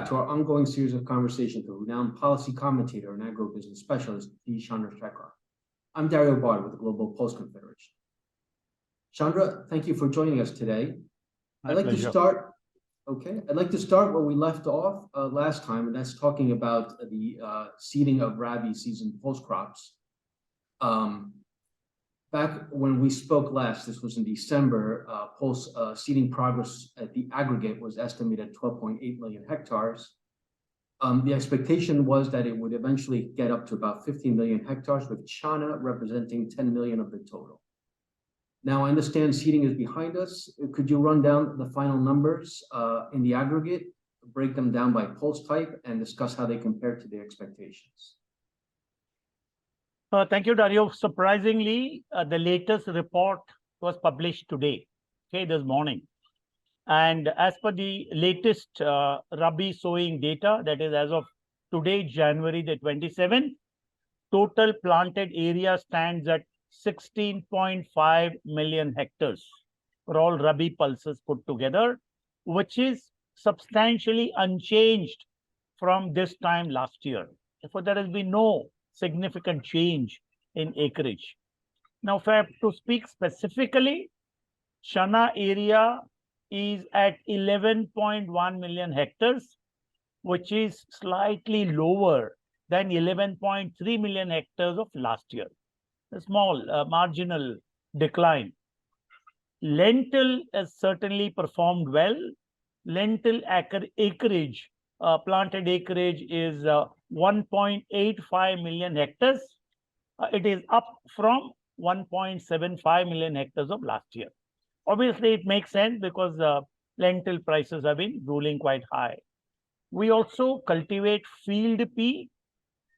back to our ongoing series of conversations with renowned policy commentator and agribusiness specialist, Chandrashekhar. I'm Dario Bar with the Global Post Confederation. Chandra, thank you for joining us today. I'd like to start where we left off last time, and that's talking about the seeding of Rabi season post crops. Back when we spoke last, this was in December, post seeding progress at the aggregate was estimated at 12.8 million hectares. The expectation was that it would eventually get up to about 15 million hectares, with chana representing 10 million of the total. Now, I understand seeding is behind us. Could you run down the final numbers in the aggregate, break them down by post type, and discuss how they compare to the expectations? Thank you, Dario. Surprisingly, the latest report was published today, this morning. And as per the latest Rabi sowing data, that is as of today, January the 27th, total planted area stands at 16.5 million hectares for all Rabi pulses put together, which is substantially unchanged from this time last year. Therefore, there has been no significant change in acreage. Now, if I have to speak specifically, chana area is at 11.1 million hectares, which is slightly lower than 11.3 million hectares of last year. A small marginal decline. Lentil has certainly performed well. Lentil acreage, planted acreage is 1.85 million hectares. It is up from 1.75 million hectares of last year. Obviously, it makes sense because lentil prices have been ruling quite high. We also cultivate field pea.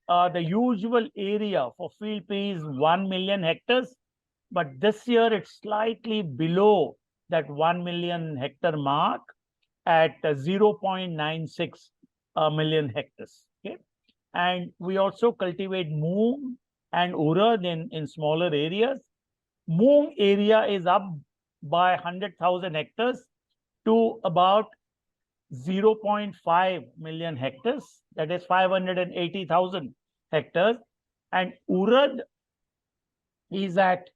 The usual area for field pea is 1 million hectares, but this year it's slightly below that 1 million hectare mark at 0.96 million hectares. Okay? And we also cultivate moong and urad in smaller areas. Moong area is up by 100,000 hectares to about 0.5 million hectares, that is 580,000 hectares, and urad is at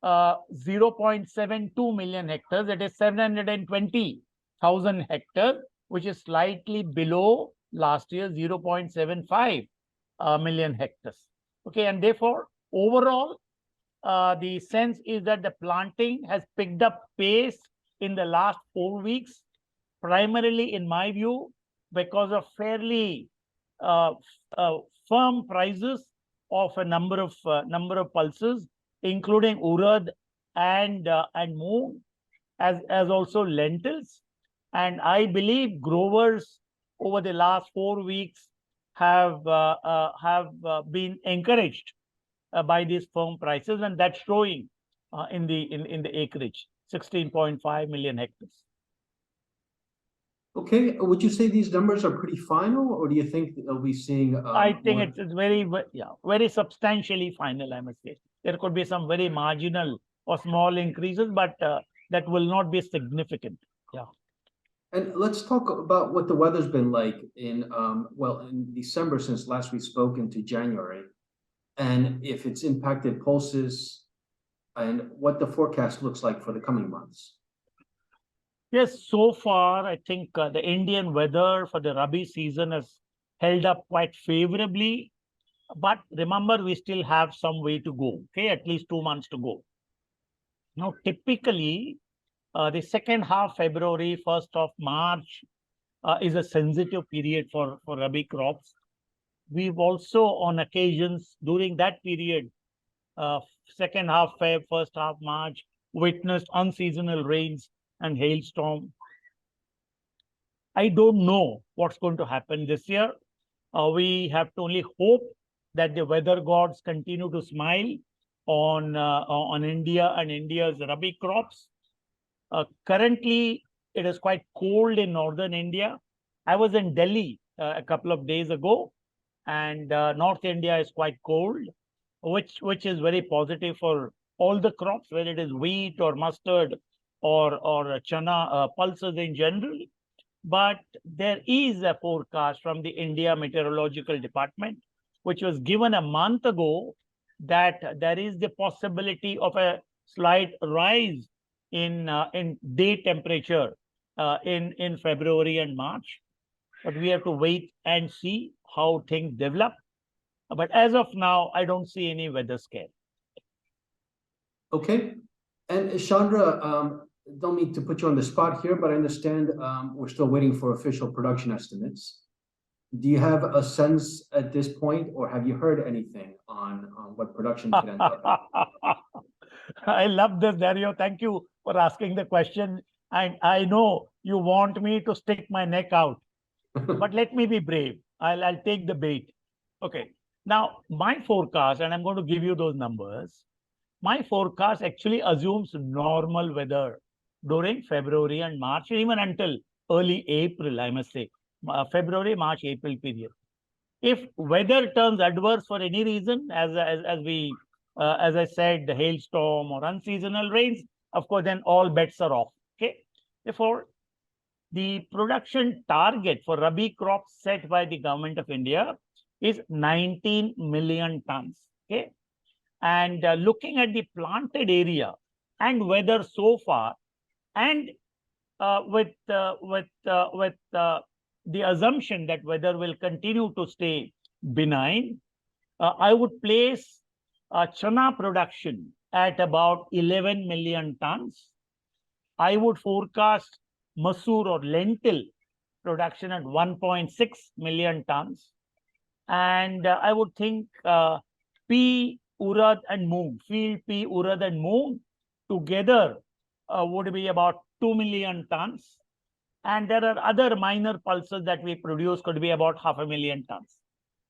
0.72 million hectares, that is 720,000 hectares, which is slightly below last year 0.75 million hectares. Okay, and therefore overall the sense is that the planting has picked up pace in the last 4 weeks, primarily in my view because of fairly firm prices of a number of pulses, including urad and moong, as also lentils. And I believe growers over the last 4 weeks have been encouraged by these firm prices, and that's showing in the acreage, 16.5 million hectares. Okay, would you say these numbers are pretty final, or do you think they'll be seeing? I think it's very substantially final, I must say. There could be some very marginal or small increases, but that will not be significant. Yeah. And let's talk about what the weather's been like in December since last we spoke into January, and if it's impacted pulses, and what the forecast looks like for the coming months. Yes, so far, I think the Indian weather for the Rabi season has held up quite favorably. But remember, we still have some way to go, okay? At least 2 months to go. Now, typically, the second half February, 1st of March is a sensitive period for Rabi crops. We've also, on occasions, during that period, second half Feb, first half March, witnessed unseasonal rains and hailstorm. I don't know what's going to happen this year. We have to only hope that the weather gods continue to smile on India and India's Rabi crops. Currently, it is quite cold in northern India. I was in Delhi a couple of days ago, and North India is quite cold, which is very positive for all the crops, whether it is wheat or mustard or chana pulses in general. but there is a forecast from the India Meteorological Department, which was given a month ago, that there is the possibility of a slight rise in day temperature in February and March. But we have to wait and see how things develop. But as of now, I don't see any weather scare. Okay. And Chandra, don't mean to put you on the spot here, but I understand we're still waiting for official production estimates. Do you have a sense at this point, or have you heard anything on what production could end up? I love this, Dario. Thank you for asking the question. And I know you want me to stick my neck out, but let me be brave. I'll take the bait. Okay. Now, my forecast, and I'm going to give you those numbers. My forecast actually assumes normal weather during February and March, even until early April, I must say, February, March, April period. If weather turns adverse for any reason, as I said, the hailstorm or unseasonal rains, of course, then all bets are off. Okay. Therefore, the production target for Rabi crops set by the government of India is 19 million tons. Okay. And looking at the planted area and weather so far, and with the assumption that weather will continue to stay benign, I would place chana production at about 11 million tons. I would forecast masoor or lentil production at 1.6 million tons. And I would think pea, urad and moong, field pea, urad and moong together would be about 2 million tons. And there are other minor pulses that we produce, could be about 500,000 tons.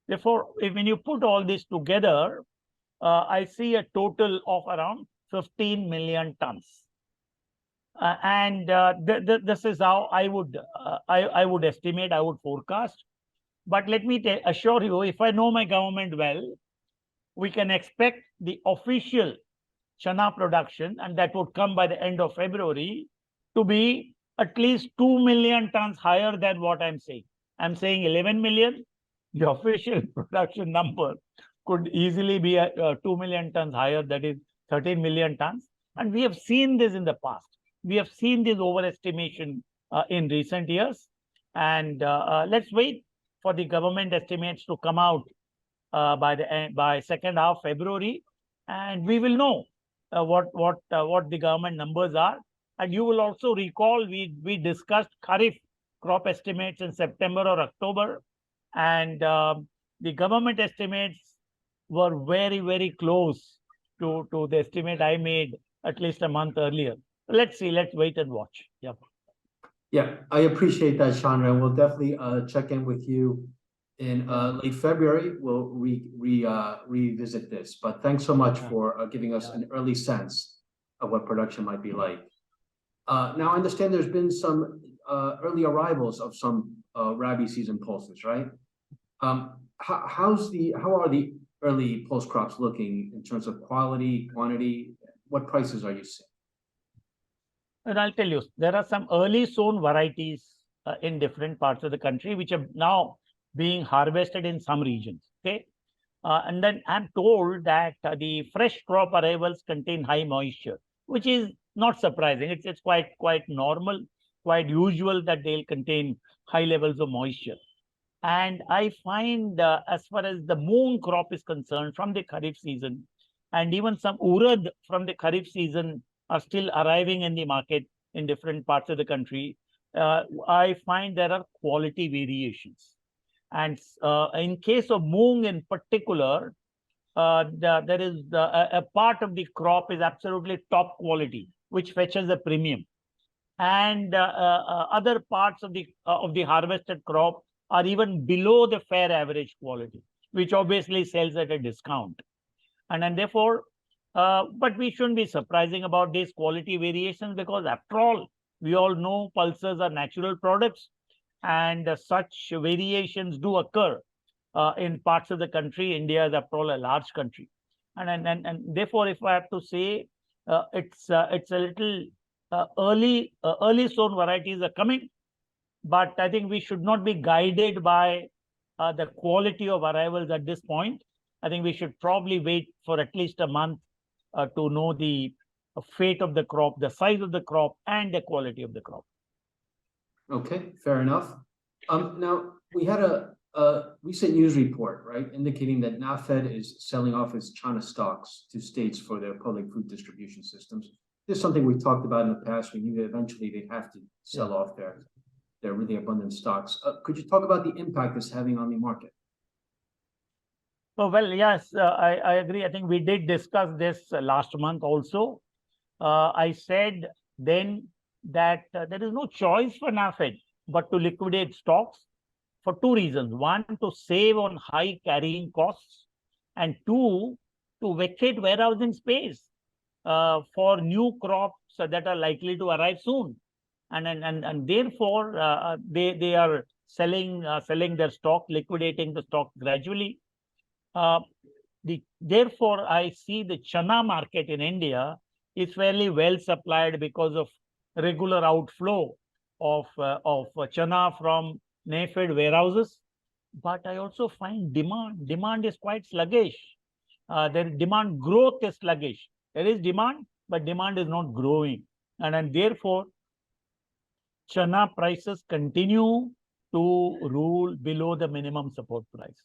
Therefore, when you put all this together, I see a total of around 15 million tons. This is how I would estimate, I would forecast. But let me assure you, if I know my government well, we can expect the official chana production, and that would come by the end of February, to be at least 2 million tons higher than what I'm saying. I'm saying 11 million. The official production number could easily be 2 million tons higher, that is 13 million tons. And we have seen this in the past. We have seen this overestimation in recent years. And let's wait for the government estimates to come out by second half February, and we will know what the government numbers are. And you will also recall we discussed Kharif crop estimates in September or October, and the government estimates were very, very close to the estimate I made at least a month earlier. Let's see. Let's wait and watch. Yeah. Yeah, I appreciate that, Chandra. We'll definitely check in with you in late February. We'll revisit this. But thanks so much for giving us an early sense of what production might be like. Now, I understand there's been some early arrivals of some Rabi season pulses, right? How are the early pulse crops looking in terms of quality, quantity? What prices are you seeing? And I'll tell you, there are some early sown varieties in different parts of the country, which are now being harvested in some regions. Okay. And then I'm told that the fresh crop arrivals contain high moisture, which is not surprising. It's quite normal, quite usual that they'll contain high levels of moisture. And I find as far as the moong crop is concerned from the Kharif season, and even some urad from the Kharif season are still arriving in the market in different parts of the country, I find there are quality variations. And in case of moong in particular, there is a part of the crop is absolutely top quality, which fetches a premium. And other parts of the harvested crop are even below the fair average quality, which obviously sells at a discount. And therefore, but we shouldn't be surprising about these quality variations, because after all, we all know pulses are natural products, and such variations do occur in parts of the country. India is after all a large country, and therefore, if I have to say, it's a little early sown varieties are coming, but I think we should not be guided by the quality of arrivals at this point. I think we should probably wait for at least a month to know the fate of the crop, the size of the crop, and the quality of the crop. Okay, fair enough. Now, we had a recent news report, right, indicating that NAFED is selling off its chana stocks to states for their public food distribution systems. This is something we talked about in the past. We knew that eventually they'd have to sell off their really abundant stocks. Could you talk about the impact it's having on the market? Oh, well, yes, I agree. I think we did discuss this last month also. I said then that there is no choice for NAFED but to liquidate stocks for two reasons. One, to save on high carrying costs, and two, to vacate warehousing space for new crops that are likely to arrive soon. And therefore, they are selling their stock, liquidating the stock gradually. Therefore, I see the chana market in India is fairly well supplied because of regular outflow of chana from NAFED warehouses. But I also find demand is quite sluggish. Their demand growth is sluggish. There is demand, but demand is not growing. And therefore, chana prices continue to rule below the minimum support price.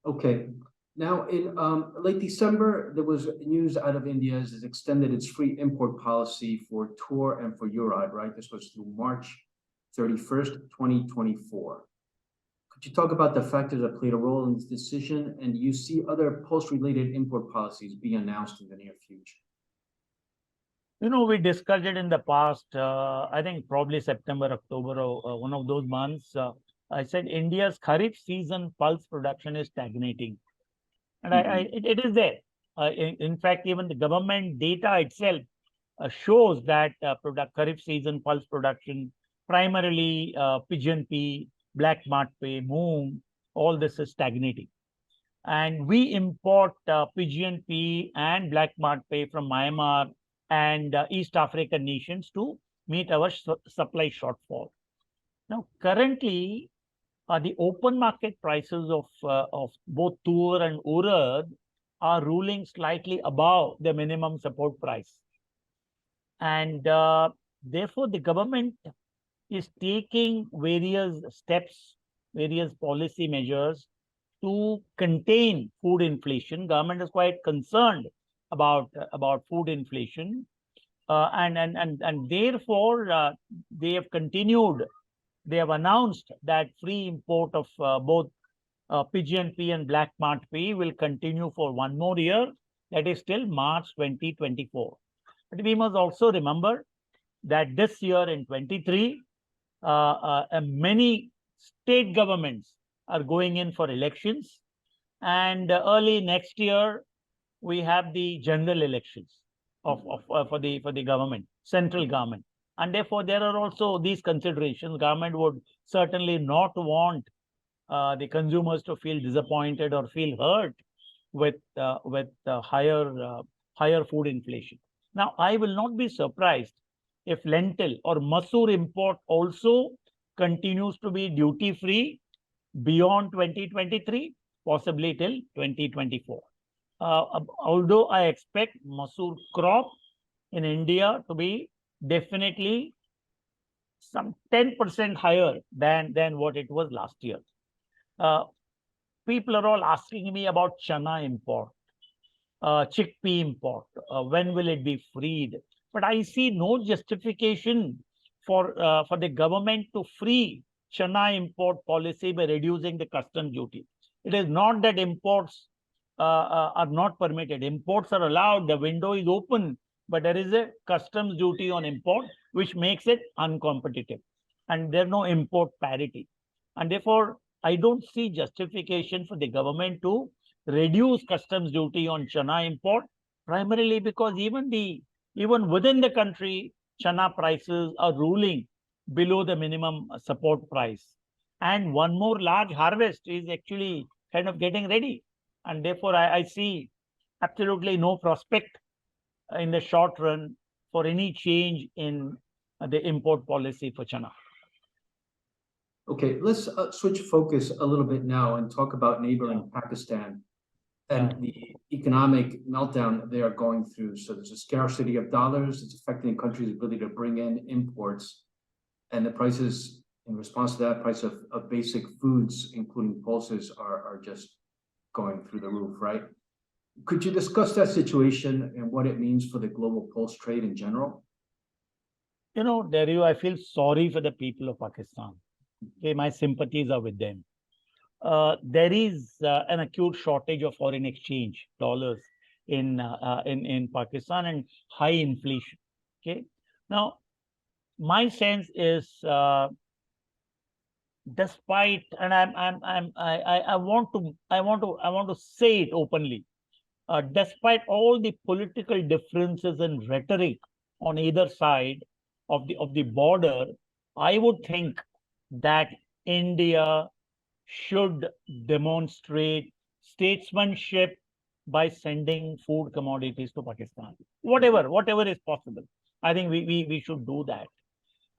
Okay. Now, in late December, there was news out of India as it extended its free import policy for tur and for urad, right? This was through March 31st, 2024. Could you talk about the factors that played a role in this decision? And do you see other post-related import policies being announced in the near future? You know, we discussed it in the past, I think probably September, October, or one of those months. I said India's Kharif season pulse production is stagnating. And it is there. In fact, even the government data itself shows that Kharif season pulse production, primarily pigeon pea, black mart pea, moong, all this is stagnating. And we import pigeon pea and black mart pea from Myanmar and East African nations to meet our supply shortfall. Now, currently, the open market prices of both tur and urad are ruling slightly above the minimum support price. And therefore, the government is taking various steps, various policy measures to contain food inflation. Government is quite concerned about food inflation. And therefore, they have continued. They have announced that free import of both pigeon pea and black mart pea will continue for one more year, that is till March 2024. But we must also remember that this year in 23, many state governments are going in for elections, and early next year we have the general elections for the government, central government. And therefore, there are also these considerations. Government would certainly not want the consumers to feel disappointed or feel hurt with higher food inflation. Now, I will not be surprised if lentil or masoor import also continues to be duty-free beyond 2023, possibly till 2024. Although I expect masoor crop in India to be definitely some 10% higher than what it was last year. People are all asking me about chana import, chickpea import. When will it be freed? But I see no justification for the government to free chana import policy by reducing the customs duty. It is not that imports are not permitted. Imports are allowed. The window is open. But there is a customs duty on import, which makes it uncompetitive. And there's no import parity. And therefore, I don't see justification for the government to reduce customs duty on chana import, primarily because even within the country, chana prices are ruling below the minimum support price. And one more large harvest is actually kind of getting ready. And therefore, I see absolutely no prospect in the short run for any change in the import policy for chana. Okay, let's switch focus a little bit now and talk about neighboring Pakistan and the economic meltdown they are going through. So there's a scarcity of dollars. It's affecting the country's ability to bring in imports. And the prices, in response to that, price of basic foods, including pulses, are just going through the roof, right? Could you discuss that situation and what it means for the global pulse trade in general? You know, Dario, I feel sorry for the people of Pakistan. Okay, my sympathies are with them. There is an acute shortage of foreign exchange dollars in Pakistan and high inflation. Okay, now my sense is, despite, and I want to say it openly, despite all the political differences and rhetoric on either side of the border, I would think that India should demonstrate statesmanship by sending food commodities to Pakistan. Whatever is possible. I think we should do that.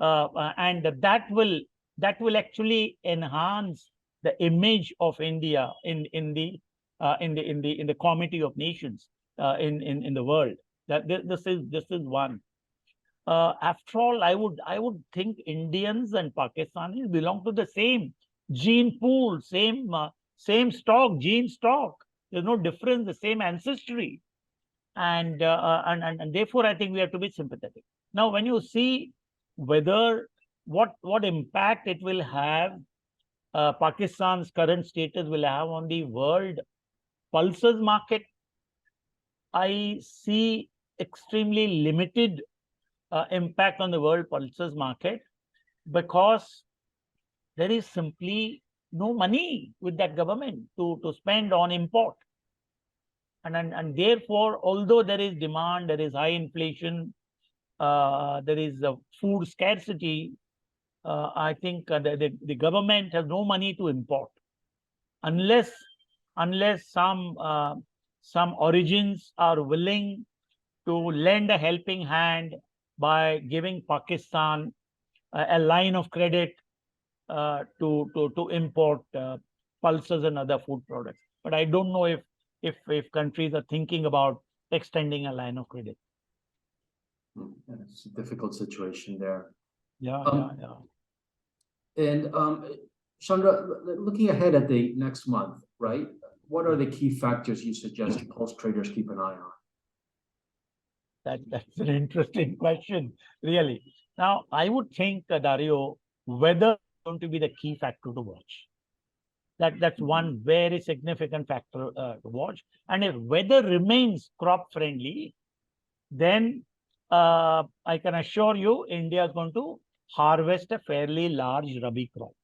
And that will actually enhance the image of India in the Committee of Nations in the world. That this is one. After all, I would think Indians and Pakistanis belong to the same gene pool, same stock, gene stock. There's no difference, the same ancestry, and therefore I think we have to be sympathetic. Now, when you see whether what impact it will have, Pakistan's current status will have on the world pulses market, I see extremely limited impact on the world pulses market, because there is simply no money with that government to spend on import. And therefore, although there is demand, there is high inflation, there is a food scarcity, I think the government has no money to import unless some origins are willing to lend a helping hand by giving Pakistan a line of credit to import pulses and other food products. But I don't know if countries are thinking about extending a line of credit. It's a difficult situation there. Yeah. And Chandra, looking ahead at the next month, right? What are the key factors you suggest pulse traders keep an eye on? That's an interesting question, really. Now, I would think, Dario, weather is going to be the key factor to watch. That's one very significant factor to watch. And if weather remains crop friendly, then I can assure you India is going to harvest a fairly large Rabi crop.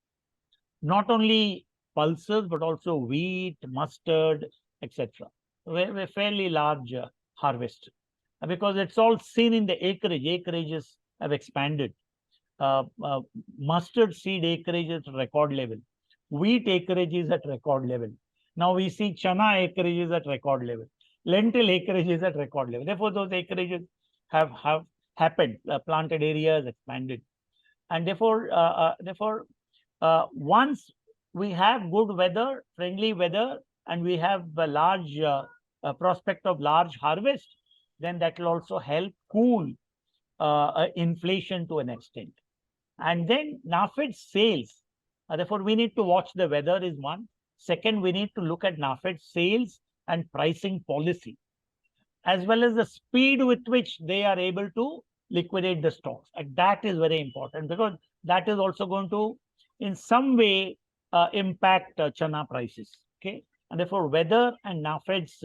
Not only pulses, but also wheat, mustard, etc. A fairly large harvest. Because it's all seen in the acreage. Acreages have expanded. Mustard seed acreage is at record level. Wheat acreage is at record level. Now we see chana acreage is at record level. Lentil acreage is at record level. Therefore, those acreages have happened. Planted areas expanded, and therefore, once we have good weather, friendly weather, and we have a large prospect of large harvest, then that will also help cool inflation to an extent. And then NAFED sales. Therefore, we need to watch the weather is one. Second, we need to look at NAFED sales and pricing policy, as well as the speed with which they are able to liquidate the stocks. And that is very important, because that is also going to, in some way, impact chana prices. Okay, and therefore, weather and NAFED's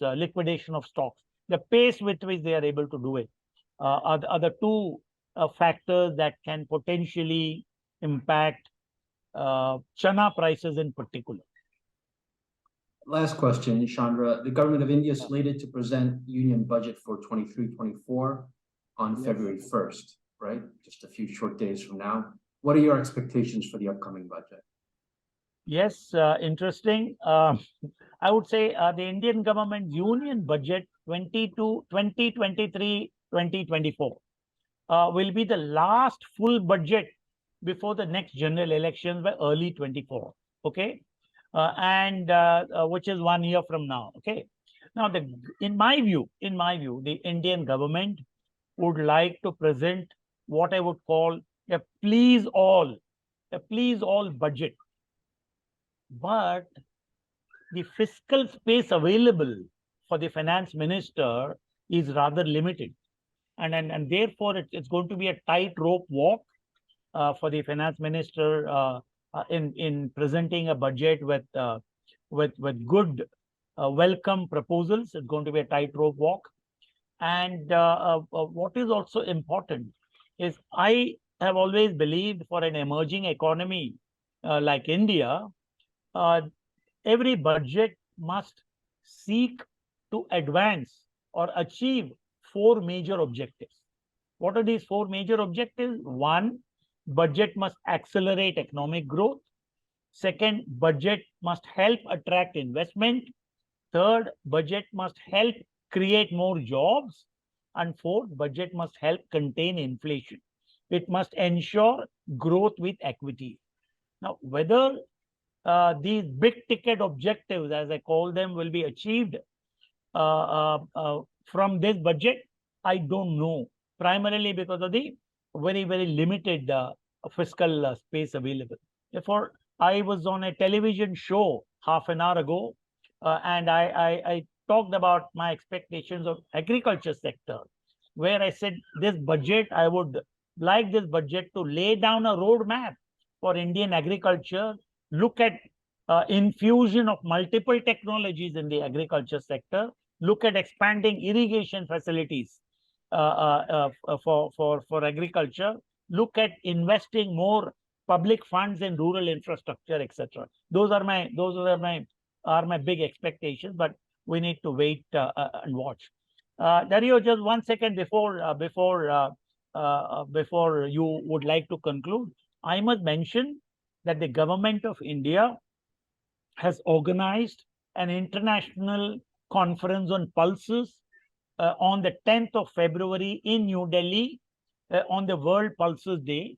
liquidation of stocks, the pace with which they are able to do it, are the two factors that can potentially impact chana prices in particular. Last question, Chandra. The government of India is slated to present union budget for 23-24 on February 1st, right? Just a few short days from now. What are your expectations for the upcoming budget? Yes, interesting. I would say the Indian government union budget 2023-2024 will be the last full budget before the next general elections by early 24. Okay, which is 1 year from now. Okay, now in my view, the Indian government would like to present what I would call a please all budget, but the fiscal space available for the finance minister is rather limited, and therefore it's going to be a tightrope walk for the finance minister in presenting a budget with good welcome proposals. It's going to be a tightrope walk. And what is also important is I have always believed for an emerging economy like India, every budget must seek to advance or achieve 4 major objectives. What are these 4 major objectives? One, budget must accelerate economic growth. Second, budget must help attract investment. Third, budget must help create more jobs. And fourth, budget must help contain inflation. It must ensure growth with equity. Now, whether these big ticket objectives, as I call them, will be achieved from this budget, I don't know, primarily because of the very, very limited fiscal space available. Therefore, I was on a television show half an hour ago, and I talked about my expectations of agriculture sector, where I said this budget, I would like this budget to lay down a roadmap for Indian agriculture, look at infusion of multiple technologies in the agriculture sector, look at expanding irrigation facilities for agriculture, look at investing more public funds in rural infrastructure, etc. Those are my big expectations, but we need to wait and watch. Dario, just 1 second before you would like to conclude, I must mention that the government of India has organized an international conference on pulses on the 10th of February in New Delhi on the World Pulses Day.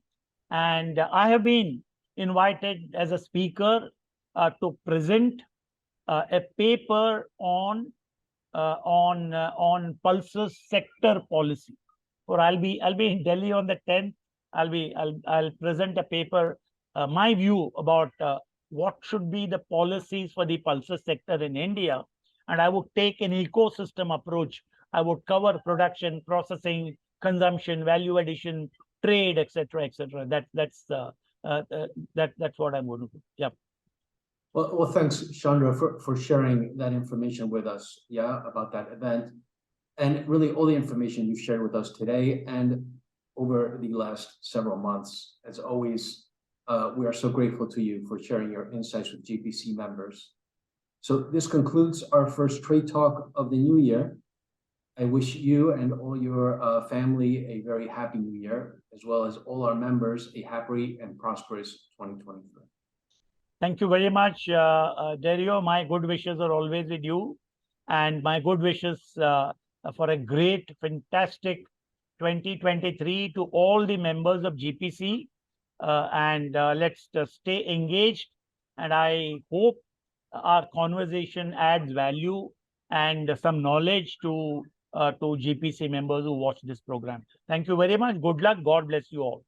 And I have been invited as a speaker to present a paper on pulses sector policy. For I'll be in Delhi on the 10th. I'll present a paper, my view about what should be the policies for the pulses sector in India, and I would take an ecosystem approach. I would cover production, processing, consumption, value addition, trade, etc., etc. That's what I'm going to do. Yeah. Well, thanks, Chandra, for sharing that information with us. Yeah, about that event, and really all the information you've shared with us today and over the last several months. As always, we are so grateful to you for sharing your insights with GPC members. So this concludes our first Trade Talk of the new year. I wish you and all your family a very happy new year, as well as all our members a happy and prosperous 2023. Thank you very much, Dario. My good wishes are always with you, and my good wishes for a great, fantastic 2023 to all the members of GPC. And let's stay engaged. And I hope our conversation adds value and some knowledge to GPC members who watch this program. Thank you very much. Good luck. God bless you all.